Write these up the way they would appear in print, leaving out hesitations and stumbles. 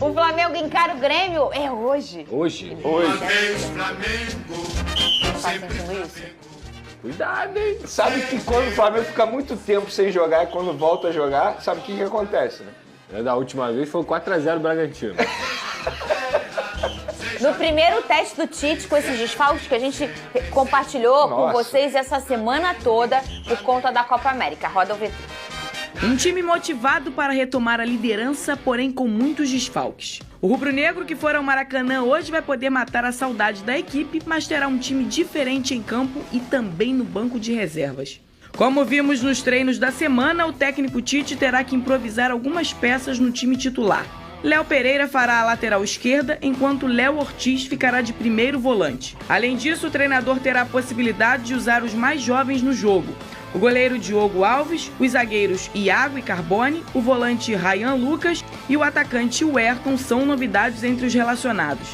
O Flamengo encara o Grêmio. É hoje. Hoje? Tá sentindo isso? Cuidado, hein? Sabe que quando o Flamengo fica muito tempo sem jogar e quando volta a jogar, sabe o que acontece, né? Da última vez foi 4x0 Bragantino. No primeiro teste do Tite, com esses desfalques que a gente compartilhou com vocês essa semana toda por conta da Copa América. Roda o VT. Um time motivado para retomar a liderança, porém com muitos desfalques. O rubro-negro que for ao Maracanã hoje vai poder matar a saudade da equipe, mas terá um time diferente em campo e também no banco de reservas. Como vimos nos treinos da semana, o técnico Tite terá que improvisar algumas peças no time titular. Léo Pereira fará a lateral esquerda, enquanto Léo Ortiz ficará de primeiro volante. Além disso, o treinador terá a possibilidade de usar os mais jovens no jogo. O goleiro Diogo Alves, os zagueiros Iago e Carbone, o volante Ryan Lucas e o atacante Huerton são novidades entre os relacionados.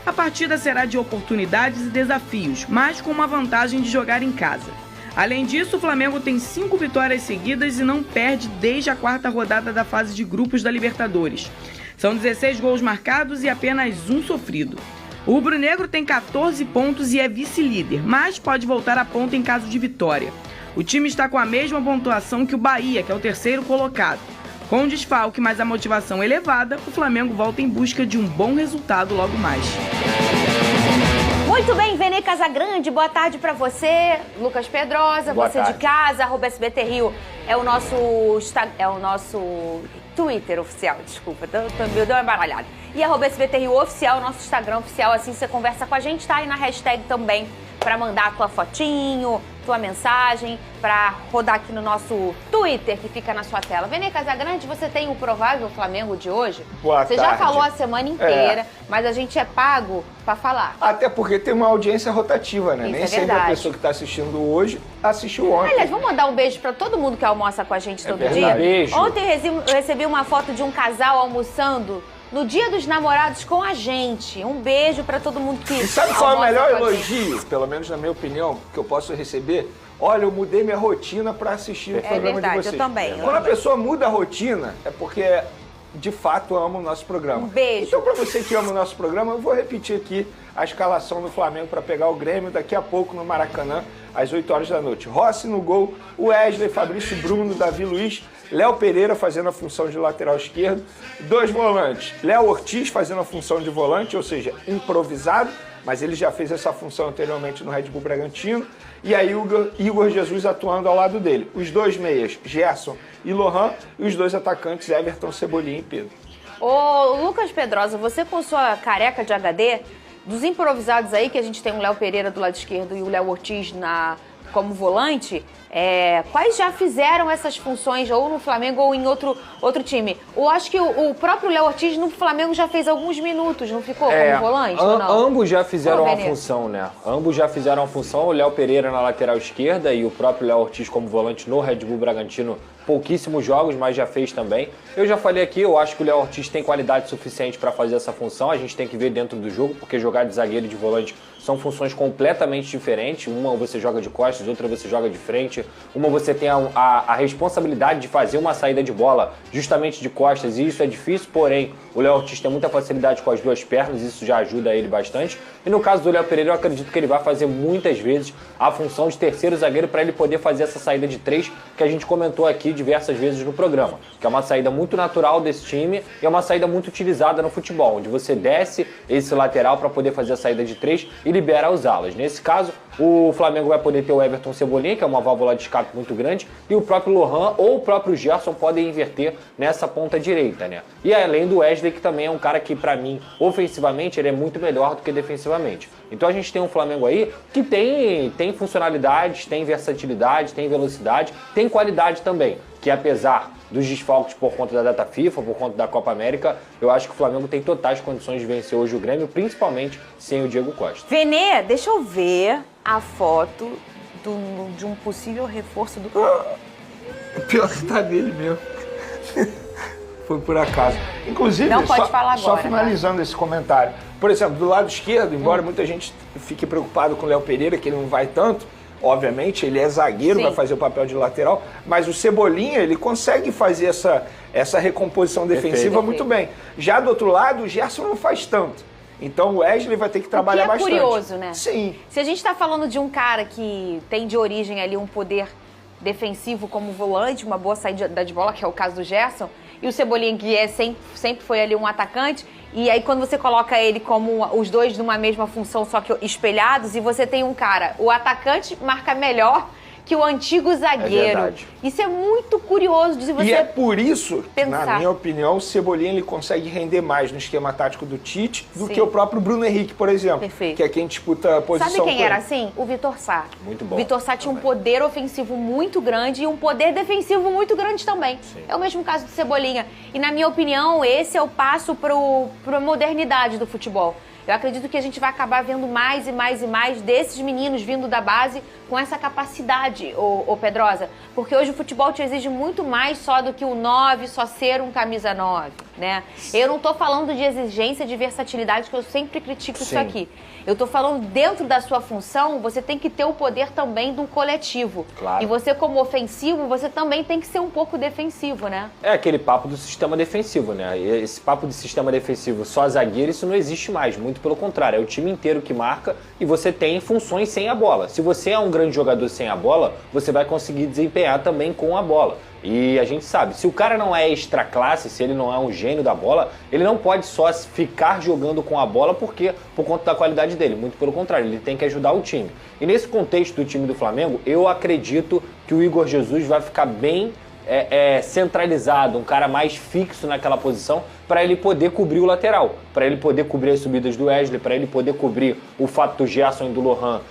A partida será de oportunidades e desafios, mas com uma vantagem de jogar em casa. Além disso, o Flamengo tem 5 vitórias seguidas e não perde desde a 4ª rodada da fase de grupos da Libertadores. São 16 gols marcados e apenas 1 sofrido. O rubro-negro tem 14 pontos e é vice-líder, mas pode voltar à ponta em caso de vitória. O time está com a mesma pontuação que o Bahia, que é o 3º colocado. Com o desfalque, mas a motivação elevada, o Flamengo volta em busca de um bom resultado logo mais. Muito bem, Vene Casagrande, boa tarde pra você. Lucas Pedrosa, boa você tarde. de casa, @SBT Rio é o nosso Twitter oficial, desculpa, me deu uma embaralhada. E @SBT Rio oficial, nosso Instagram oficial, assim você conversa com a gente, tá aí na hashtag também pra mandar a tua fotinho, tua mensagem, pra rodar aqui no nosso Twitter que fica na sua tela. Vene Casagrande, você tem o provável Flamengo de hoje? Boa Você tarde. já falou a semana inteira, mas a gente é pago pra falar. Até porque tem uma audiência rotativa, né? Isso Nem é sempre verdade. a pessoa que tá assistindo hoje assistiu ontem. Aliás, vamos mandar um beijo pra todo mundo que almoça com a gente todo verdade. dia? Beijo. Ontem eu recebi uma foto de um casal almoçando no Dia dos Namorados com a gente. Um beijo pra todo mundo que E sabe qual é o almoça melhor com a gente. elogio, pelo menos na minha opinião, que eu posso receber? Olha, eu mudei minha rotina pra assistir o programa verdade, de vocês. eu também. Quando a pessoa muda a rotina, é porque de fato ama o nosso programa. Um beijo. Então, pra você que ama o nosso programa, eu vou repetir aqui a escalação do Flamengo pra pegar o Grêmio daqui a pouco no Maracanã, às 8 horas da noite. Rossi no gol, Wesley, Fabrício Bruno, Davi Luiz, Léo Pereira fazendo a função de lateral esquerdo, 2 volantes, Léo Ortiz fazendo a função de volante, ou seja, improvisado, mas ele já fez essa função anteriormente no Red Bull Bragantino, e aí o Igor Jesus atuando ao lado dele. Os 2 meias, Gerson e Lohan, e os 2 atacantes, Everton, Cebolinha e Pedro. Ô, Lucas Pedrosa, você com sua careca de HD, dos improvisados aí, que a gente tem o Léo Pereira do lado esquerdo e o Léo Ortiz como volante, quais já fizeram essas funções ou no Flamengo ou em outro time? Eu acho que o próprio Léo Ortiz no Flamengo já fez alguns minutos, não ficou como volante ou não? Ambos já fizeram Ô, uma Vene. função, né? Ambos já fizeram uma função, o Léo Pereira na lateral esquerda e o próprio Léo Ortiz como volante no Red Bull Bragantino. Pouquíssimos jogos, mas já fez também. Eu já falei aqui, eu acho que o Léo Ortiz tem qualidade suficiente para fazer essa função. A gente tem que ver dentro do jogo, porque jogar de zagueiro e de volante são funções completamente diferentes. Uma você joga de costas, outra você joga de frente. Uma você tem a responsabilidade de fazer uma saída de bola justamente de costas, e isso é difícil, porém o Léo Ortiz tem muita facilidade com as 2 pernas, isso já ajuda ele bastante. E no caso do Léo Pereira, eu acredito que ele vai fazer muitas vezes a função de terceiro zagueiro para ele poder fazer essa saída de 3 que a gente comentou aqui diversas vezes no programa, que é uma saída muito natural desse time e é uma saída muito utilizada no futebol, onde você desce esse lateral para poder fazer a saída de 3 e libera os alas. Nesse caso, o Flamengo vai poder ter o Everton Cebolinha, que é uma válvula de escape muito grande, e o próprio Lohan ou o próprio Gerson podem inverter nessa ponta direita, né? E além do Wesley, que também é um cara que, pra mim, ofensivamente, ele é muito melhor do que defensivamente. Então a gente tem um Flamengo aí que tem funcionalidades, tem versatilidade, tem velocidade, tem qualidade também, que apesar dos desfalques por conta da data FIFA, por conta da Copa América, eu acho que o Flamengo tem totais condições de vencer hoje o Grêmio, principalmente sem o Diego Costa. Vene, deixa eu ver a foto de um possível reforço do... Pior que tá nele mesmo. Foi por acaso. Inclusive, Não pode falar só agora, finalizando esse comentário. Por exemplo, do lado esquerdo, embora muita gente fique preocupado com o Léo Pereira, que ele não vai tanto, obviamente, ele é zagueiro, Sim. vai fazer o papel de lateral, mas o Cebolinha, ele consegue fazer essa recomposição defensiva Perfeito. muito bem. Já do outro lado, o Gerson não faz tanto. Então o Wesley vai ter que trabalhar bastante. Curioso, né? Sim. Se a gente tá falando de um cara que tem de origem ali um poder defensivo como volante, uma boa saída de bola, que é o caso do Gerson, e o Cebolinha, que sempre foi ali um atacante, e aí quando você coloca ele como os dois numa mesma função, só que espelhados, e você tem um cara, o atacante marca melhor que o antigo zagueiro. verdade. Isso é muito curioso de você E é por isso que, pensar. na minha opinião, o Cebolinha ele consegue render mais no esquema tático do Tite do Sim. que o próprio Bruno Henrique, por exemplo. Perfeito. Que é quem disputa a posição. Sabe quem com era ele. assim? O Vitor Sá. Muito bom. O Vitor Sá tinha um poder ofensivo muito grande e um poder defensivo muito grande também. Sim. É o mesmo caso do Cebolinha. E na minha opinião, esse é o passo para a modernidade do futebol. Eu acredito que a gente vai acabar vendo mais e mais e mais desses meninos vindo da base com essa capacidade, ô Pedrosa. Porque hoje o futebol te exige muito mais só do que o 9, só ser um camisa 9, né? Eu não tô falando de exigência, de versatilidade, que eu sempre critico isso Sim. aqui. Eu tô falando dentro da sua função, você tem que ter o poder também do coletivo. Claro. E você como ofensivo, você também tem que ser um pouco defensivo, né? É aquele papo do sistema defensivo, né? E esse papo de sistema defensivo só zagueiro, isso não existe mais. Muito pelo contrário, é o time inteiro que marca e você tem funções sem a bola. Se você é um grande jogador sem a bola, você vai conseguir desempenhar também com a bola. E a gente sabe, se o cara não é extra classe, se ele não é um gênio da bola, ele não pode só ficar jogando com a bola por conta da qualidade dele. Muito pelo contrário, ele tem que ajudar o time. E nesse contexto do time do Flamengo, eu acredito que o Igor Jesus vai ficar bem centralizado, um cara mais fixo naquela posição para ele poder cobrir o lateral, para ele poder cobrir as subidas do Wesley, para ele poder cobrir o fato do Gerson e do Lohan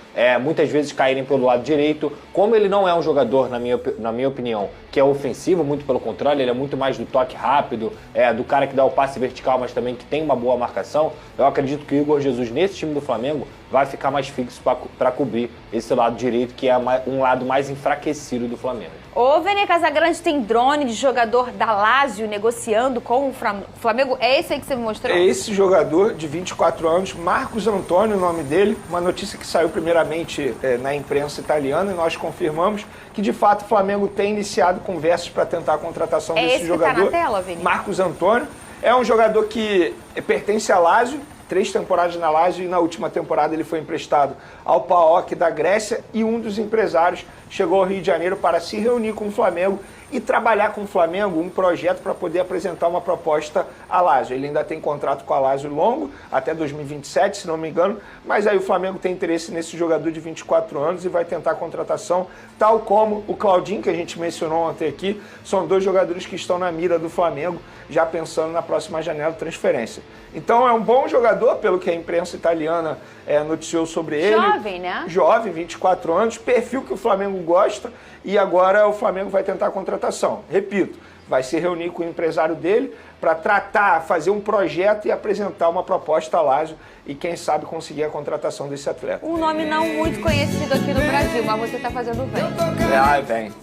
muitas vezes caírem pelo lado direito. Como ele não é um jogador, na minha opinião, que é ofensivo, muito pelo contrário, ele é muito mais do toque rápido, do cara que dá o passe vertical, mas também que tem uma boa marcação. Eu acredito que o Igor Jesus, nesse time do Flamengo, vai ficar mais fixo para cobrir esse lado direito, que é um lado mais enfraquecido do Flamengo. O Vene Casagrande tem drone de jogador da Lazio negociando com o Flamengo. É esse aí que você me mostrou? É esse jogador de 24 anos, Marcos Antônio, o nome dele, uma notícia que saiu primeiramente na imprensa italiana e nós confirmamos que de fato o Flamengo tem iniciado conversas para tentar a contratação desse esse jogador. que tá na tela, Vini? Marcos Antônio é um jogador que pertence à Lazio, 3 temporadas na Lazio e na última temporada ele foi emprestado ao PAOK da Grécia e um dos empresários chegou ao Rio de Janeiro para se reunir com o Flamengo e trabalhar com o Flamengo um projeto para poder apresentar uma proposta à Lazio. Ele ainda tem contrato com a Lazio longo, até 2027, se não me engano, mas aí o Flamengo tem interesse nesse jogador de 24 anos e vai tentar a contratação, tal como o Claudinho, que a gente mencionou ontem aqui, são 2 jogadores que estão na mira do Flamengo, já pensando na próxima janela de transferência. Então é um bom jogador, pelo que a imprensa italiana noticiou sobre ele. Jovem, né? Jovem, 24 anos, perfil que o Flamengo gosta, e agora o Flamengo vai tentar a contratação. Repito, vai se reunir com o empresário dele para tratar, fazer um projeto e apresentar uma proposta à Lazio e quem sabe conseguir a contratação desse atleta. Um nome não muito conhecido aqui no Brasil, mas você tá fazendo bem.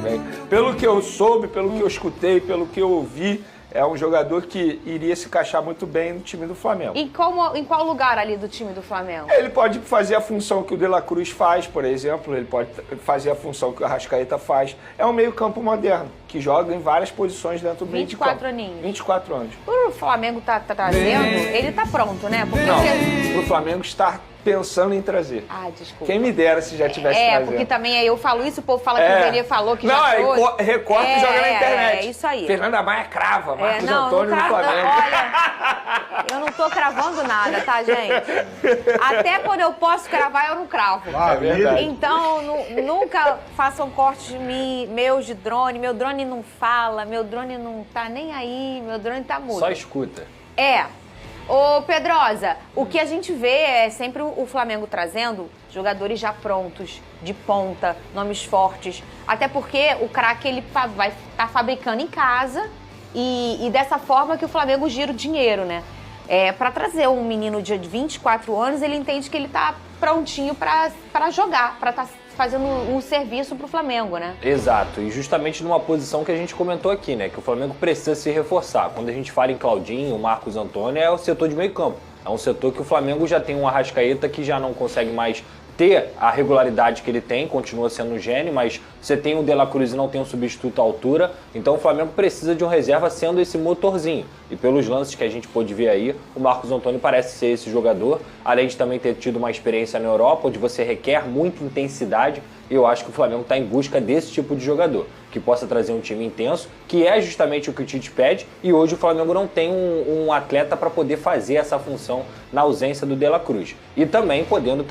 Vem. Pelo que eu soube, pelo que eu escutei, pelo que eu ouvi, é um jogador que iria se encaixar muito bem no time do Flamengo. Em qual lugar ali do time do Flamengo? Ele pode fazer a função que o De La Cruz faz, por exemplo, ele pode fazer a função que o Arrascaeta faz. É um meio-campo moderno, que joga em várias posições dentro do meio de campo. 24 aninhos. 24 anos. O Flamengo tá trazendo, ele tá pronto, né? Porque Não, pro Flamengo estar pensando em trazer. Ah, desculpa. Quem me dera se já tivesse trazendo. Porque também aí eu falo isso, o povo fala que o Vene falou que já foi. Não, recorta e joga na internet. É, isso aí. Fernanda Maia crava, Marcos não Antônio no Flamengo. Olha, eu não tô cravando nada, tá, gente? Até quando eu posso cravar, eu não cravo. É verdade. Então, nunca façam cortes de meus de drone. Meu drone não fala, meu drone não tá nem aí, meu drone tá mudo. Só escuta. Ô, Pedrosa, o que a gente vê é sempre o Flamengo trazendo jogadores já prontos, de ponta, nomes fortes. Até porque o craque ele vai estar fabricando em casa e dessa forma que o Flamengo gira o dinheiro, né? Para trazer um menino de 24 anos, ele entende que ele tá prontinho para jogar, para estar fazendo um serviço pro Flamengo, né? Exato, e justamente numa posição que a gente comentou aqui, né? Que o Flamengo precisa se reforçar. Quando a gente fala em Claudinho, Marcos Antônio, é o setor de meio campo. É um setor que o Flamengo já tem um Arrascaeta que já não consegue mais ter a regularidade que ele tem, continua sendo um gênio, mas você tem o De La Cruz e não tem um substituto à altura, então o Flamengo precisa de um reserva sendo esse motorzinho. E pelos lances que a gente pôde ver aí, o Marcos Antônio parece ser esse jogador, além de também ter tido uma experiência na Europa, onde você requer muita intensidade. Eu acho que o Flamengo está em busca desse tipo de jogador, que possa trazer um time intenso, que é justamente o que o Tite pede, e hoje o Flamengo não tem um atleta para poder fazer essa função na ausência do De La Cruz. E também podendo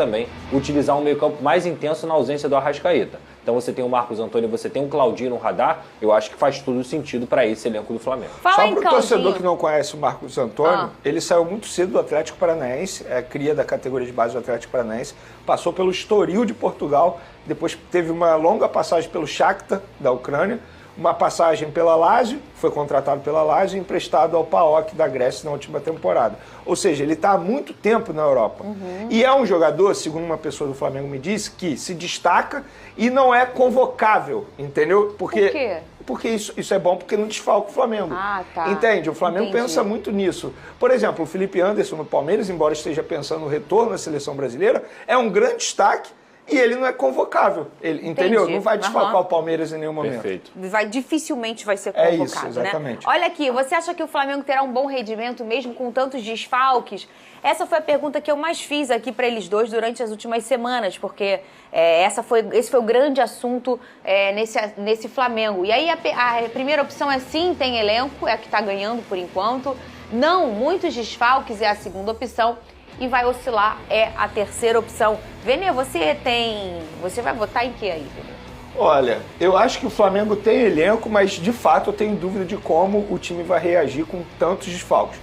utilizar um meio-campo mais intenso na ausência do Arrascaeta. Então você tem o Marcos Antônio e você tem o Claudinho no radar, eu acho que faz todo sentido para esse elenco do Flamengo. Só para o torcedor que não conhece o Marcos Antônio, ele saiu muito cedo do Atlético Paranaense, cria da categoria de base do Atlético Paranaense, passou pelo Estoril de Portugal, depois teve uma longa passagem pelo Shakhtar da Ucrânia, uma passagem pela Lazio, foi contratado pela Lazio e emprestado ao PAOK da Grécia na última temporada. Ou seja, ele está há muito tempo na Europa. E é um jogador, segundo uma pessoa do Flamengo me disse, que se destaca e não é convocável, entendeu? Por quê? Porque isso é bom porque não desfalca o Flamengo. Ah, tá. Entende? O Flamengo pensa muito nisso. Por exemplo, o Felipe Anderson no Palmeiras, embora esteja pensando no retorno à seleção brasileira, é um grande destaque. E ele não é convocável, entendeu? Não vai desfalcar o Palmeiras em nenhum momento. Perfeito. Dificilmente vai ser convocado, isso, exatamente. Né? Olha aqui, você acha que o Flamengo terá um bom rendimento mesmo com tantos desfalques? Essa foi a pergunta que eu mais fiz aqui para eles dois durante as últimas semanas, porque esse foi o grande assunto nesse Flamengo. E aí a primeira opção é sim, tem elenco, é a que está ganhando por enquanto. Não, muitos desfalques é a segunda opção. E vai oscilar é a terceira opção. Vene, você vai votar em que aí, Vene? Olha, eu acho que o Flamengo tem elenco, mas de fato eu tenho dúvida de como o time vai reagir com tantos desfalques.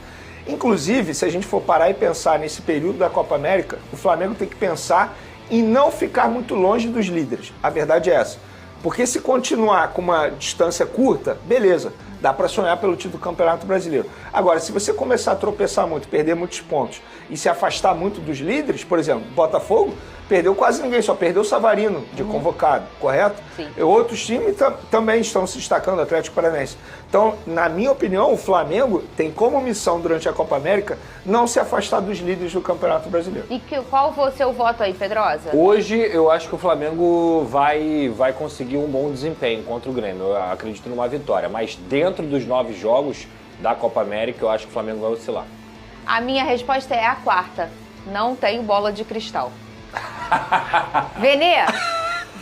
Inclusive, se a gente for parar e pensar nesse período da Copa América, o Flamengo tem que pensar em não ficar muito longe dos líderes. A verdade é essa. Porque se continuar com uma distância curta, beleza, dá para sonhar pelo título do Campeonato Brasileiro. Agora, se você começar a tropeçar muito, perder muitos pontos e se afastar muito dos líderes, por exemplo, Botafogo perdeu quase ninguém, só perdeu o Savarino de convocado, correto? Sim. Outros times também estão se destacando, o Atlético Paranaense. Então, na minha opinião, o Flamengo tem como missão durante a Copa América não se afastar dos líderes do Campeonato Brasileiro. E qual foi o seu voto aí, Pedrosa? Hoje eu acho que o Flamengo vai conseguir um bom desempenho contra o Grêmio. Eu acredito numa vitória, mas dentro dos 9 jogos da Copa América eu acho que o Flamengo vai oscilar. A minha resposta é a quarta. Não tenho bola de cristal. Venê,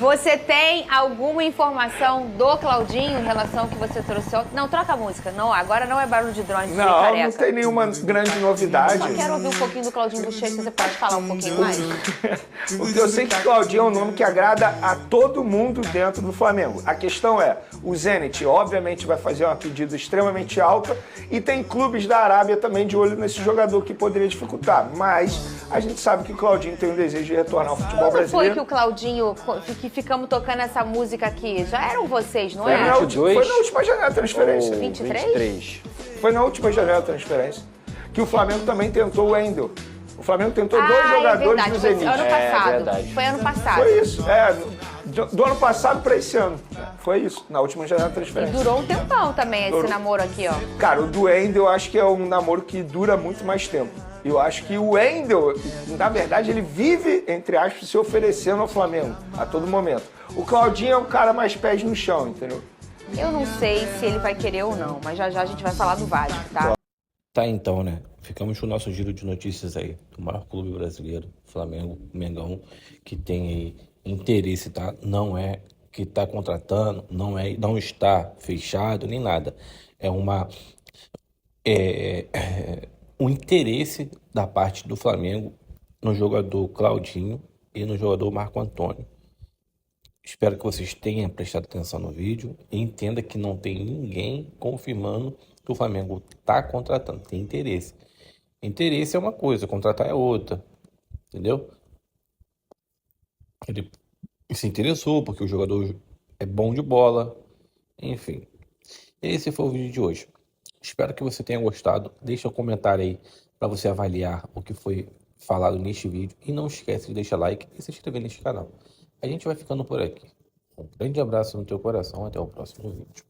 você tem alguma informação do Claudinho em relação ao que você trouxe ontem? Não, troca a música. Não, agora não é barulho de drone. Não tem nenhuma grande novidade. Só quero ouvir um pouquinho do Claudinho Buchecha. Você pode falar um pouquinho mais? Porque eu sei que Claudinho é um nome que agrada a todo mundo dentro do Flamengo. A questão é, o Zenit obviamente vai fazer uma pedida extremamente alta e tem clubes da Arábia também de olho nesse jogador que poderia dificultar. Mas a gente sabe que o Claudinho tem um desejo de retornar ao futebol brasileiro. Quando foi que o Claudinho, que ficamos tocando essa música aqui? Já eram vocês, não é? Foi na última janela de transferência. 23? Foi na última janela de transferência. Que o Flamengo também tentou o Wendel. O Flamengo tentou 2 jogadores do Zenit. Foi ano passado. Foi ano passado. Foi isso. Do ano passado para esse ano. Foi isso, na última janela de transferência. E durou um tempão também esse namoro aqui, ó. Cara, o do Wendel eu acho que é um namoro que dura muito mais tempo. Eu acho que o Wendel, na verdade, ele vive, entre aspas, se oferecendo ao Flamengo a todo momento. O Claudinho é um cara mais pés no chão, entendeu? Eu não sei se ele vai querer ou não, mas já já a gente vai falar do Vasco, tá? Tá, então, né? Ficamos com o nosso giro de notícias aí do maior clube brasileiro, Flamengo, Mengão, que tem aí interesse, tá? Não é que tá contratando, não está fechado, nem nada. É um interesse da parte do Flamengo no jogador Claudinho e no jogador Marco Antônio. Espero que vocês tenham prestado atenção no vídeo e entenda que não tem ninguém confirmando que o Flamengo está contratando, tem interesse. Interesse é uma coisa, contratar é outra, entendeu? Ele se interessou porque o jogador é bom de bola, enfim. Esse foi o vídeo de hoje. Espero que você tenha gostado. Deixa um comentário aí para você avaliar o que foi falado neste vídeo. E não esquece de deixar like e se inscrever neste canal. A gente vai ficando por aqui. Um grande abraço no teu coração. Até o próximo vídeo.